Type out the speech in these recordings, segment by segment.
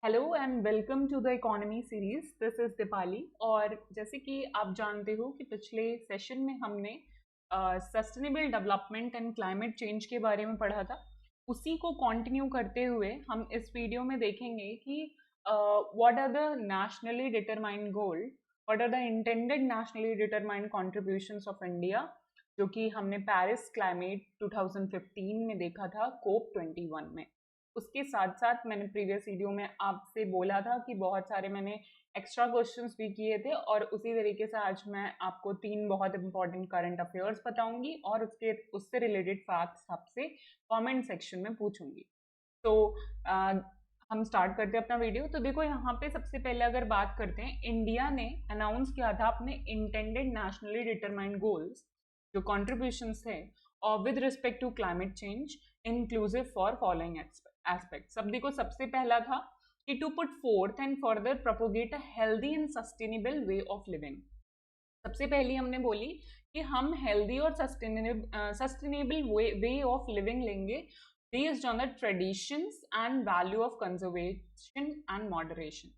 Hello and welcome to the economy series. This is Deepali. और जैसे कि आप जानते हो कि पिछले सेशन में हमने sustainable development and climate change के बारे में पढ़ा था। उसी को कंटिन्यू करते हुए हम इस वीडियो में देखेंगे कि what are the nationally determined goal, what are the intended nationally determined contributions of India, जो कि हमने पेरिस क्लाइमेट 2015 में देखा था कोप 21 में। उसके साथ साथ मैंने प्रीवियस वीडियो में आपसे बोला था कि बहुत सारे मैंने एक्स्ट्रा क्वेश्चंस भी किए थे, और उसी तरीके से आज मैं आपको 3 बहुत इंपॉर्टेंट करंट अफेयर्स बताऊंगी और उससे रिलेटेड फैक्ट्स आपसे कमेंट सेक्शन में पूछूंगी। तो हम स्टार्ट करते हैं अपना वीडियो। तो देखो, यहाँ पे सबसे पहले अगर बात करते हैं, इंडिया ने अनाउंस किया था अपने इंटेंडेड नेशनली डिटरमाइंड गोल्स, जो कॉन्ट्रीब्यूशंस थे और with respect to climate change inclusive for following aspects. अब देखो, सबसे पहला था कि to put forth and further propagate a healthy and sustainable way of living. सबसे पहली हमने बोली कि हम हेल्दी और सस्टेनेबल वे ऑफ लिविंग लेंगे based on the traditions and value of conservation and moderation.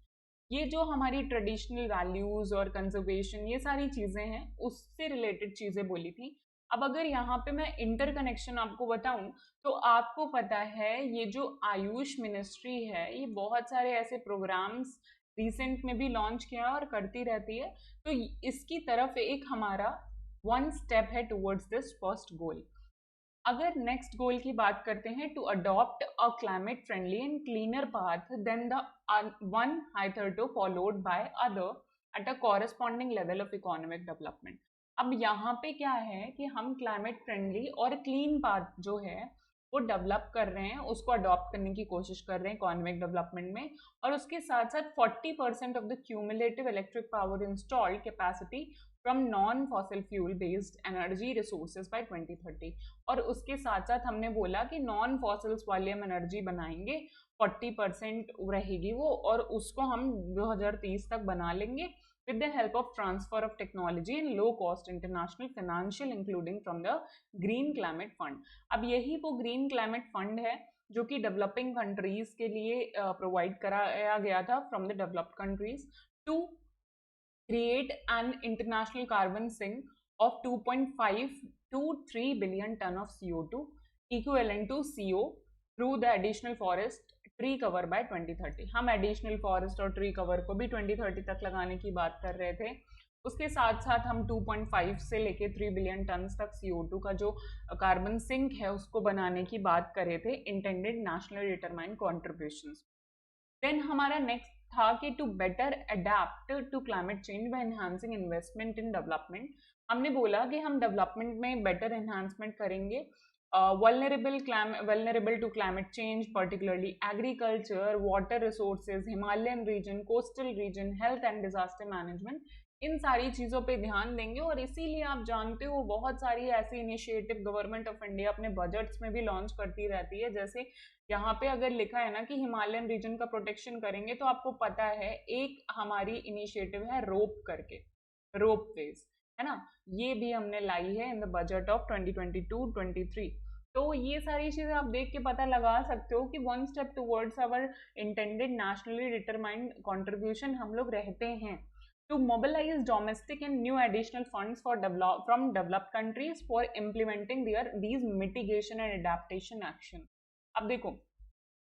ये जो हमारी ट्रेडिशनल वैल्यूज और कंजर्वेशन, ये सारी चीजें हैं, उससे रिलेटेड चीजें बोली थी। अब अगर यहाँ पे मैं इंटरकनेक्शन आपको बताऊं, तो आपको पता है ये जो आयुष मिनिस्ट्री है, ये बहुत सारे ऐसे प्रोग्राम्स रिसेंट में भी लॉन्च किया और करती रहती है। तो इसकी तरफ एक हमारा वन स्टेप है टुवर्ड्स दिस फर्स्ट गोल। अगर नेक्स्ट गोल की बात करते हैं, to adopt a climate friendly and cleaner path than the one hitherto followed by other at a corresponding level of economic development. अब यहाँ पे क्या है कि हम क्लाइमेट फ्रेंडली और क्लीन पाथ जो है वो डेवलप कर रहे हैं, उसको अडॉप्ट करने की कोशिश कर रहे हैं इकोनॉमिक डेवलपमेंट में। और उसके साथ साथ 40% of the cumulative electric power installed capacity from non fossil fuel based energy resources by 2030। और उसके साथ साथ हमने बोला कि नॉन फॉसिल्स वाली हम एनर्जी बनाएंगे, 40% रहेगी वो, और उसको हम 2030 तक बना लेंगे with the help of transfer of technology and low cost international financial including from the green climate fund। अब यही वो ग्रीन क्लाइमेट फंड है जो कि डेवलपिंग कंट्रीज के लिए प्रोवाइड कराया गया था from the developed countries to create an international carbon sink of 2.5 to 3 billion ton of CO2 equivalent to CO through the additional forest tree cover by 2030। हम additional forest और tree cover को भी 2030 तक लगाने की बात कर रहे थे। उसके साथ साथ हम 2.5 से लेके 3 बिलियन टन तक CO2 का जो कार्बन सिंक है उसको बनाने की बात कर रहे थे intended national determined contributions. Then हमारा नेक्स्ट था कि to better adapt to climate change by enhancing investment in development. हमने बोला कि हम डेवलपमेंट में बेटर एनहांसमेंट करेंगे, vulnerable to climate change, particularly agriculture, water resources, Himalayan region, coastal region, health and disaster management। इन सारी चीज़ों पे ध्यान देंगे। और इसीलिए आप जानते हो बहुत सारी ऐसी इनिशिएटिव गवर्नमेंट ऑफ इंडिया अपने बजट्स में भी लॉन्च करती रहती है। जैसे यहाँ पे अगर लिखा है ना कि हिमालयन रीजन का प्रोटेक्शन करेंगे, तो आपको पता है एक हमारी इनिशिएटिव है रोप करके, रोप वेज, है ना, ये भी हमने लाई है इन द बजट ऑफ 2022-23। तो ये सारी चीजें आप देख के पता लगा सकते हो कि one step towards our intended nationally determined contribution हम लोग रहते हैं। To mobilise domestic and new additional funds for from developed countries for implementing these mitigation and adaptation action. अब देखो,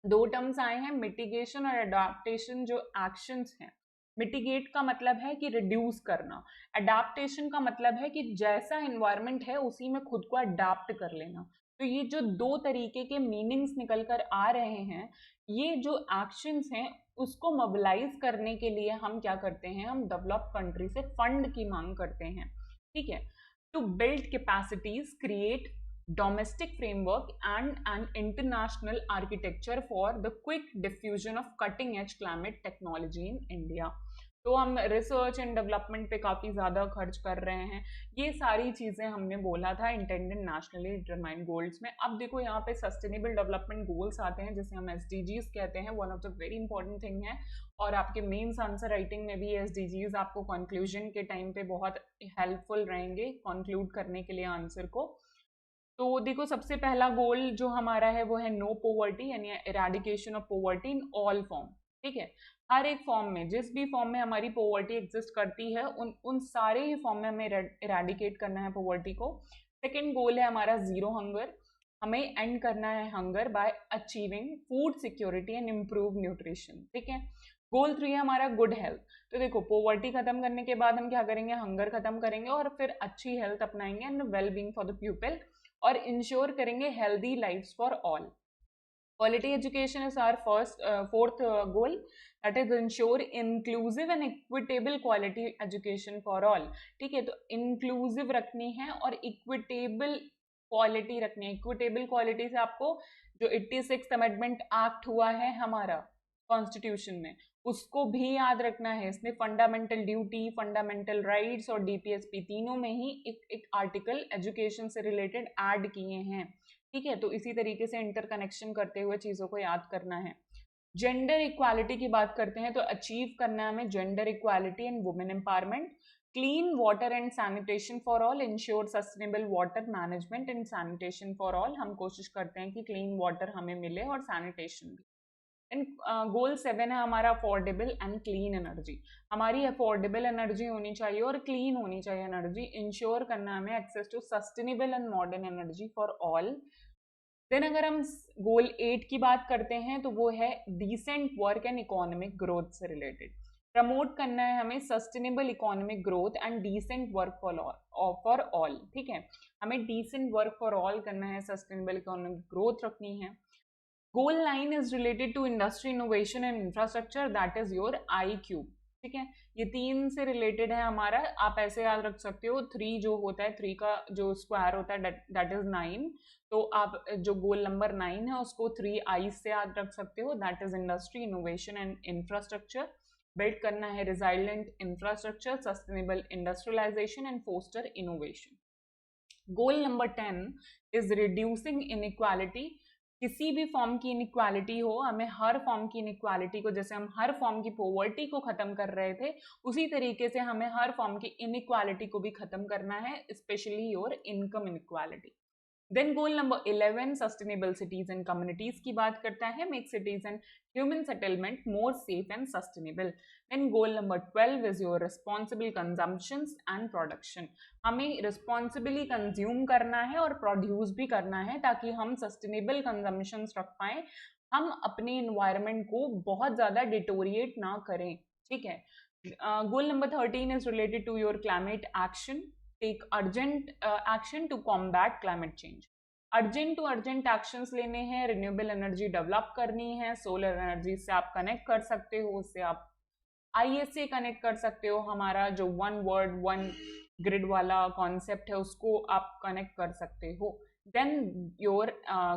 दो टर्म्स आए हैं, मिटिगेशन और अडेप्टेशन। जो एक्शंस हैं, मिटिगेट का मतलब है कि रिड्यूस करना, अडेप्टेशन का मतलब है कि जैसा एनवायरनमेंट है उसी में खुद को अडेप्ट कर लेना। तो ये जो दो तरीके के मीनिंग्स निकल कर आ रहे हैं, ये जो एक्शंस हैं उसको मोबिलाइज करने के लिए हम क्या करते हैं, हम डेवलप्ड कंट्री से फंड की मांग करते हैं। ठीक है, to build capacities, create domestic framework and an international architecture for the quick diffusion of cutting edge climate technology in India। तो हम रिसर्च एंड डेवलपमेंट पे काफ़ी ज़्यादा खर्च कर रहे हैं। ये सारी चीज़ें हमने बोला था इंटेंडेड नेशनली डिटरमाइंड गोल्स में। अब देखो, यहाँ पे सस्टेनेबल डेवलपमेंट गोल्स आते हैं जिसे हम SDGs कहते हैं, one of the very important thing है। और आपके मेंस आंसर राइटिंग में भी SDGs आपको कंक्लूजन के टाइम पे बहुत हेल्पफुल रहेंगे कंक्लूड करने के लिए आंसर को। तो देखो, सबसे पहला गोल जो हमारा है वो है नो पॉवर्टी, यानी eradication of poverty in all form. ठीक है। हर एक फॉर्म में, जिस भी फॉर्म में हमारी पॉवर्टी एग्जिस्ट करती है, उन सारे ही फॉर्म में हमें इरेडिकेट करना है पॉवर्टी को। सेकेंड गोल है हमारा जीरो हंगर, हमें एंड करना है hunger bye achieving food security and improve nutrition. ठीक है। गोल 3 है हमारा गुड हेल्थ। तो देखो, पॉवर्टी खत्म करने के बाद हम क्या करेंगे, हंगर खत्म करेंगे और फिर अच्छी हेल्थ अपनाएंगे and well being for the people, और इंश्योर करेंगे healthy lifes for all. Quality education is our fourth goal, that is ensure inclusive and equitable quality education for all। ठीक है, तो inclusive रखनी है और equitable क्वालिटी रखनी है। इक्विटेबल क्वालिटी से आपको जो 86 अमेंडमेंट एक्ट हुआ है हमारा कॉन्स्टिट्यूशन में, उसको भी याद रखना है। इसमें फंडामेंटल ड्यूटी, फंडामेंटल राइट्स और डीपीएसपी तीनों में ही एक आर्टिकल एजुकेशन से रिलेटेड ऐड किए हैं। ठीक है, तो इसी तरीके से इंटरकनेक्शन करते हुए चीज़ों को याद करना है। जेंडर इक्वालिटी की बात करते हैं तो अचीव करना है हमें gender equality and women empowerment. Clean water and sanitation for all, ensure sustainable water management and sanitation for all. हम कोशिश करते हैं कि क्लीन वाटर हमें मिले और सैनिटेशन भी। एंड गोल 7 है हमारा अफोर्डेबल एंड क्लीन एनर्जी। हमारी अफोर्डेबल एनर्जी होनी चाहिए और क्लीन होनी चाहिए एनर्जी। इंश्योर करना हमें access to sustainable and modern energy for all. Then अगर हम गोल 8 की बात करते हैं तो वो है decent work and economic growth से रिलेटेड। प्रमोट करना है हमें sustainable economic growth and decent work for all. ठीक है, हमें डिसेंट वर्क फॉर ऑल करना है, सस्टेनेबल इकोनॉमिक ग्रोथ रखनी है। Goal 9 is related to industry innovation and infrastructure, that is your IQ। ठीक है, ये 3 से रिलेटेड है हमारा। आप ऐसे याद रख सकते हो, 3 जो होता है, 3 का जो स्क्वायर होता है दैट इज 9। तो आप जो गोल नंबर 9 है उसको 3 I से याद रख सकते हो, that is industry innovation and infrastructure. Build करना है resilient infrastructure, sustainable industrialisation and foster innovation. Goal number 10 is reducing inequality. किसी भी फॉर्म की इनइक्वालिटी हो, हमें हर फॉर्म की इनइक्वालिटी को, जैसे हम हर फॉर्म की पॉवर्टी को खत्म कर रहे थे, उसी तरीके से हमें हर फॉर्म की इनइक्वालिटी को भी खत्म करना है, specially your income inequality. Then goal number 11 sustainable cities and communities की बात करता है, make cities and human settlement more safe and sustainable. Then goal number 12 is your responsible consumptions and production. हमें रिस्पॉन्सिबली कंज्यूम करना है और produce भी करना है ताकि हम सस्टेनेबल कंजम्पशंस रख पाए, हम अपने इन्वायरमेंट को बहुत ज़्यादा डिटोरिएट ना करें। ठीक है। Goal number 13 is related to your climate action, take urgent action to combat climate change. Urgent to urgent actions लेने हैं, रिन्यूएबल एनर्जी डेवलप करनी है, सोलर एनर्जी से आप कनेक्ट कर सकते हो, उससे आप IS से कनेक्ट कर सकते हो, हमारा जो वन वर्ल्ड वन ग्रिड वाला कॉन्सेप्ट है उसको आप कनेक्ट कर सकते हो। Then your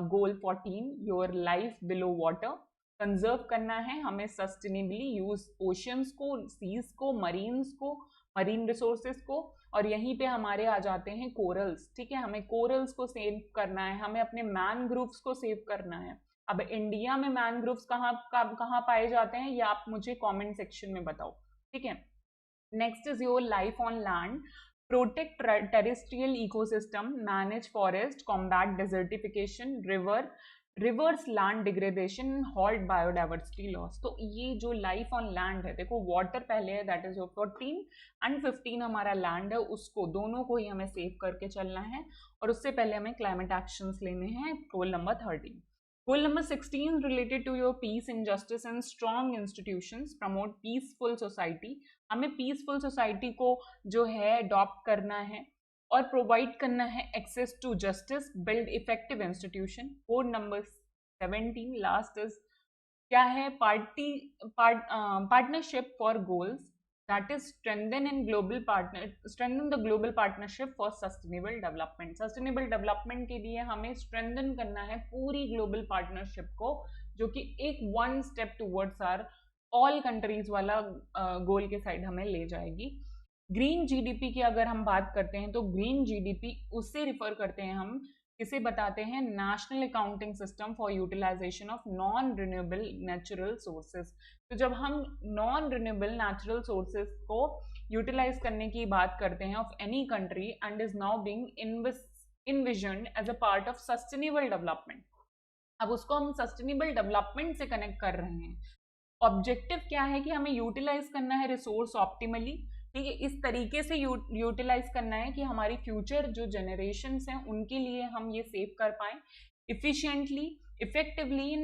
goal 14, your life below water. Conserve करना है हमें सस्टेनेबली यूज ओशंस को, सीज को, मरीन्स को, मरीन रिसोर्सेज को, और यहीं पे हमारे आ जाते हैं कोरल्स। ठीक है, हमें कोरल्स को सेव करना है, हमें अपने मैनग्रोव्स को सेव करना है। अब इंडिया में मैनग्रोव्स कहाँ पाए जाते हैं, ये आप मुझे कमेंट सेक्शन में बताओ। ठीक है। Next is your life on land, protect terrestrial ecosystem, manage forest, combat desertification, reverse land degradation, halt biodiversity loss. तो ये जो लाइफ ऑन लैंड है, देखो वाटर पहले है, दैट इज योर 14 एंड 15 हमारा लैंड है, उसको दोनों को ही हमें सेव करके चलना है, और उससे पहले हमें क्लाइमेट एक्शंस लेने हैं। Goal number 13। Goal number 16 related to your peace in justice and strong institutions, promote peaceful society. हमें पीसफुल सोसाइटी को जो है अडॉप्ट करना है और प्रोवाइड करना है access to justice, build effective institution. Code number 17 last is क्या है, partnership for goals, that is strengthen the global partnership for sustainable development. Sustainable development के लिए हमें स्ट्रेंथन करना है पूरी ग्लोबल पार्टनरशिप को, जो कि एक one step towards our all countries वाला गोल के साइड हमें ले जाएगी। ग्रीन जीडीपी की अगर हम बात करते हैं तो ग्रीन जीडीपी उससे रिफर करते हैं हम, इसे बताते हैं national accounting system for utilisation of non renewable natural sources. तो जब हम नॉन रिन्यूएबल नेचुरल सोर्सेज को यूटिलाइज करने की बात करते हैं of any country and is now being envisioned as a part of sustainable development, अब उसको हम सस्टेनेबल डेवलपमेंट से कनेक्ट कर रहे हैं, ऑब्जेक्टिव क्या है कि हमें यूटिलाइज करना है रिसोर्स ऑप्टिमली, ठीक है, इस तरीके से यूटिलाइज करना है कि हमारी फ्यूचर जो जनरेशन्स हैं उनके लिए हम ये सेव कर पाएं efficiently, effectively in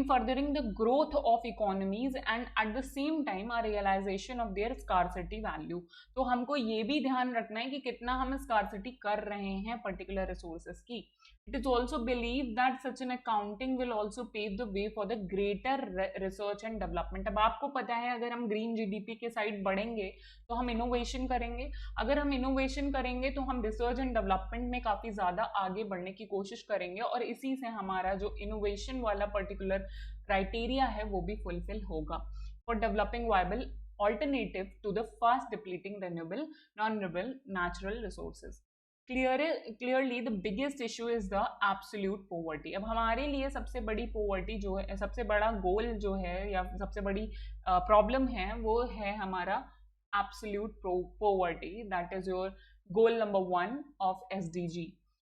furthering the growth of economies and at the same time a realization of their scarcity value. तो हमको ये भी ध्यान रखना है कि कितना हम scarcity कर रहे हैं particular resources की. It is also believed that such an accounting will also pave the way for the greater research and development. अब आपको पता है अगर हम green GDP के साइड बढ़ेंगे तो हम इनोवेशन करेंगे, अगर हम इनोवेशन करेंगे तो हम रिसर्च एंड डेवलपमेंट में काफ़ी ज़्यादा आगे बढ़ने की कोशिश करेंगे और इसी से हमारा जो इनोवेशन वाला पर्टिकुलर क्राइटेरिया है वो भी फुलफिल होगा for developing viable alternative to the fast depleting renewable non renewable natural resources. Clearly the biggest issue is the absolute poverty. अब हमारे लिए सबसे बड़ी पॉवर्टी जो है, सबसे बड़ा गोल जो है या सबसे बड़ी प्रॉब्लम है वो है हमारा absolute poverty. That is your goal number 1 of SDG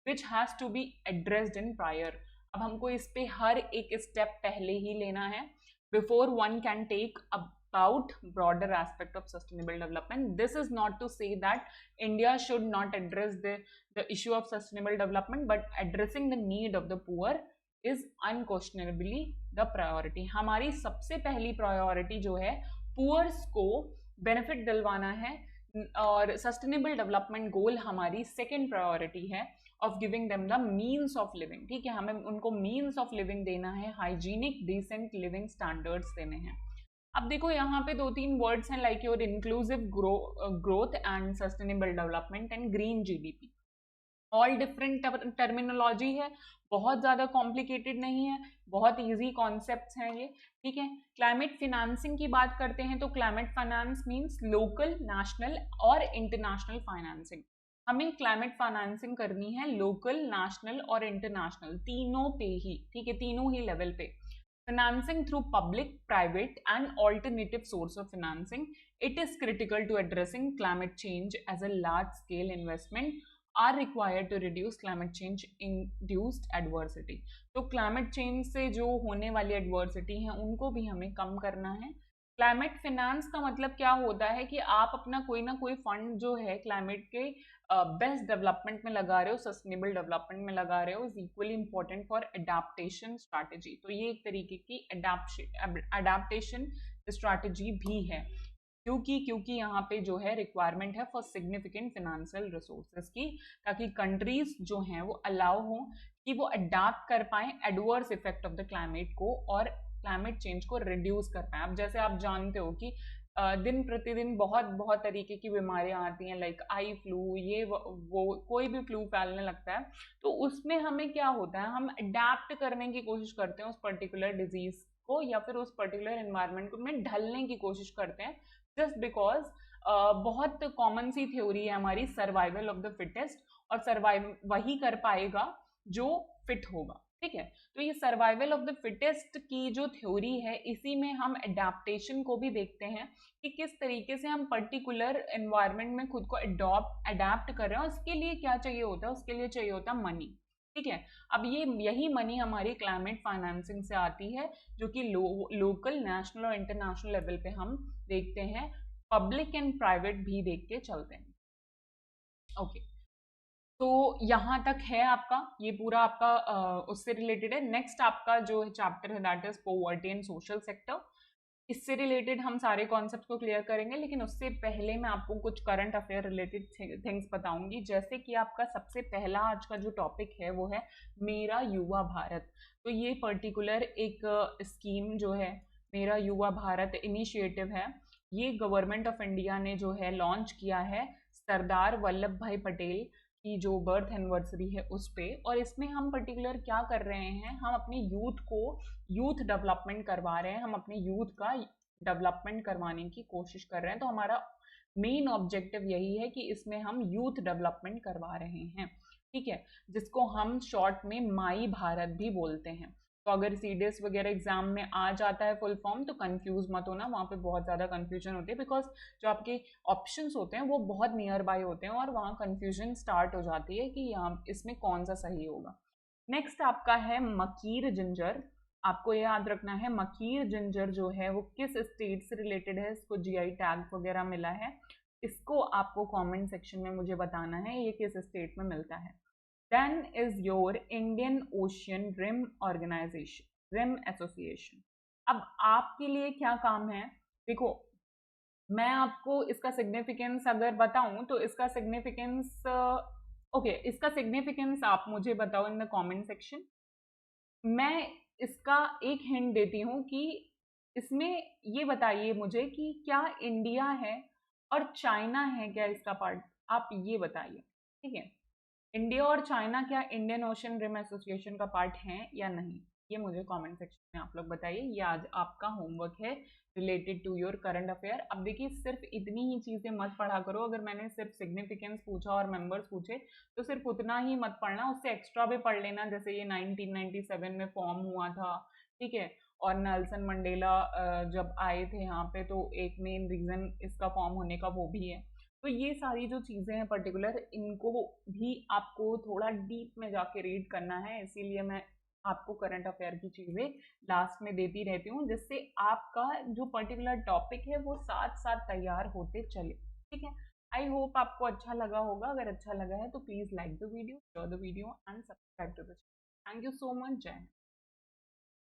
which has to be addressed in prior. अब हमको इस पे हर एक स्टेप पहले ही लेना है before one can take about broader aspect of sustainable development. This is not to say that India should not address the issue of sustainable development, but addressing the need of the poor is unquestionably the priority. हमारी सबसे पहली priority जो है poors को benefit दिलवाना है और sustainable development goal हमारी सेकेंड प्रायोरिटी है of giving them the means of living. ठीक है, हमें उनको मीन्स ऑफ लिविंग देना है, हाइजीनिक डिसेंट लिविंग स्टैंडर्ड्स देने हैं. अब देखो यहाँ पे 2-3 वर्ड्स हैं like your inclusive growth and sustainable development and green GDP. All different terminology है, बहुत ज़्यादा कॉम्प्लिकेटेड नहीं है, बहुत इजी कॉन्सेप्ट्स हैं ये. ठीक है, क्लाइमेट फिनेंसिंग की बात करते हैं तो climate finance means local, national और इंटरनेशनल फाइनेंसिंग. हमें क्लाइमेट फाइनेंसिंग करनी है लोकल, नेशनल और इंटरनेशनल तीनों पे ही. ठीक है, तीनों ही लेवल पे. Financing through public, private and alternative source of financing. It is critical to addressing climate change as a large-scale investment are required to reduce climate change induced adversity. तो climate change से जो होने वाली adversity है उनको भी हमें कम करना है. क्लाइमेट फिनेंस का मतलब क्या होता है कि आप अपना कोई ना कोई फंड जो है क्लाइमेट के बेस्ट डेवलपमेंट में लगा रहे हो, सस्टेनेबल डेवलपमेंट में लगा रहे हो, is equally important for adaptation strategy. तो ये एक तरीके की एडाप्टेशन स्ट्रैटेजी भी है क्योंकि यहाँ पे जो है रिक्वायरमेंट है फॉर सिग्निफिकेंट फिनेंशियल रिसोर्सेज की, ताकि कंट्रीज जो हैं वो अलाउ हो कि वो अडाप्ट कर पाएं adverse effect of the climate को और क्लाइमेट चेंज को रिड्यूस कर पाएं. अब जैसे आप जानते हो कि दिन प्रतिदिन बहुत तरीके की बीमारियां आती हैं लाइक आई फ्लू, ये वो कोई भी फ्लू फैलने लगता है, तो उसमें हमें क्या होता है, हम अडेप्ट करने की कोशिश करते हैं उस पर्टिकुलर डिजीज को या फिर उस पर्टिकुलर एनवायरनमेंट में ढलने की कोशिश करते हैं जस्ट बिकॉज बहुत कॉमन सी थ्योरी है हमारी सर्वाइवल ऑफ द फिटेस्ट, और सर्वाइव वही कर पाएगा जो फिट होगा. ठीक है, तो ये सर्वाइवल ऑफ द फिटेस्ट की जो थ्योरी है इसी में हम एडाप्टेशन को भी देखते हैं कि किस तरीके से हम पर्टिकुलर एनवायरनमेंट में खुद को अडाप्ट कर रहे हैं. और इसके लिए क्या चाहिए होता है, उसके लिए चाहिए होता है मनी. ठीक है, अब यही मनी हमारी क्लाइमेट फाइनेंसिंग से आती है जो कि लोकल, नेशनल और इंटरनेशनल लेवल पे हम देखते हैं, पब्लिक एंड प्राइवेट भी देख के चलते हैं. ओके, तो यहाँ तक है आपका, ये पूरा आपका उससे रिलेटेड है. नेक्स्ट आपका जो चैप्टर है that is poverty and social sector. इससे रिलेटेड हम सारे कॉन्सेप्ट को क्लियर करेंगे, लेकिन उससे पहले मैं आपको कुछ करंट अफेयर रिलेटेड थिंग्स बताऊंगी. जैसे कि आपका सबसे पहला आज का जो टॉपिक है वो है मेरा युवा भारत. तो ये पर्टिकुलर एक स्कीम जो है मेरा युवा भारत इनिशिएटिव है, ये गवर्नमेंट ऑफ इंडिया ने जो है लॉन्च किया है सरदार वल्लभ भाई पटेल की जो बर्थ एनिवर्सरी है उस पे. और इसमें हम पर्टिकुलर क्या कर रहे हैं, हम अपने यूथ को यूथ डेवलपमेंट करवा रहे हैं, हम अपने यूथ का डेवलपमेंट करवाने की कोशिश कर रहे हैं. तो हमारा मेन ऑब्जेक्टिव यही है कि इसमें हम यूथ डेवलपमेंट करवा रहे हैं. ठीक है, जिसको हम शॉर्ट में माई भारत भी बोलते हैं. तो अगर सीडीएस वगैरह एग्जाम में आ जाता है फुल फॉर्म तो कंफ्यूज मत होना, वहाँ पे बहुत ज़्यादा कंफ्यूजन होती है बिकॉज जो आपके ऑप्शंस होते हैं वो बहुत नियर बाय होते हैं और वहाँ कंफ्यूजन स्टार्ट हो जाती है कि यहाँ इसमें कौन सा सही होगा. नेक्स्ट आपका है मकीर जिंजर. आपको ये याद रखना है मकीर जिंजर जो है वो किस स्टेट से रिलेटेड है, इसको जीआई टैग वगैरह मिला है, इसको आपको कमेंट सेक्शन में मुझे बताना है ये किस स्टेट में मिलता है। Then is your Indian Ocean rim organisation, rim association. अब आपके लिए क्या काम है, देखो मैं आपको इसका सिग्निफिकेंस अगर बताऊं तो इसका सिग्निफिकेंस ओके, इसका सिग्निफिकेंस आप मुझे बताओ इन द कमेंट सेक्शन। मैं इसका एक हिंट देती हूँ कि इसमें ये बताइए मुझे कि क्या इंडिया है और चाइना है क्या इसका पार्ट, आप ये बताइए। ठीक है, इंडिया और चाइना क्या इंडियन ओशन रिम एसोसिएशन का पार्ट है या नहीं, ये मुझे कमेंट सेक्शन में आप लोग बताइए। ये आज आपका होमवर्क है related to your current affair. अब देखिए सिर्फ इतनी ही चीज़ें मत पढ़ा करो, अगर मैंने सिर्फ सिग्निफिकेंस पूछा और मेंबर्स पूछे तो सिर्फ उतना ही मत पढ़ना, उससे एक्स्ट्रा भी पढ़ लेना। जैसे ये 1997 में फॉर्म हुआ था, ठीक है, और नेल्सन मंडेला जब आए थे यहाँ पे तो एक मेन रीज़न इसका फॉर्म होने का वो भी है। तो ये सारी जो चीज़ें हैं पर्टिकुलर, इनको भी आपको थोड़ा डीप में जाके रीड करना है, इसीलिए मैं आपको करंट अफेयर की चीज़ें लास्ट में देती रहती हूँ, जिससे आपका जो पर्टिकुलर टॉपिक है वो साथ साथ तैयार होते चले। ठीक है, आई होप आपको अच्छा लगा होगा। अगर अच्छा लगा है तो please like the video, share the video and subscribe to the channel. Thank you so much. जय हिंद।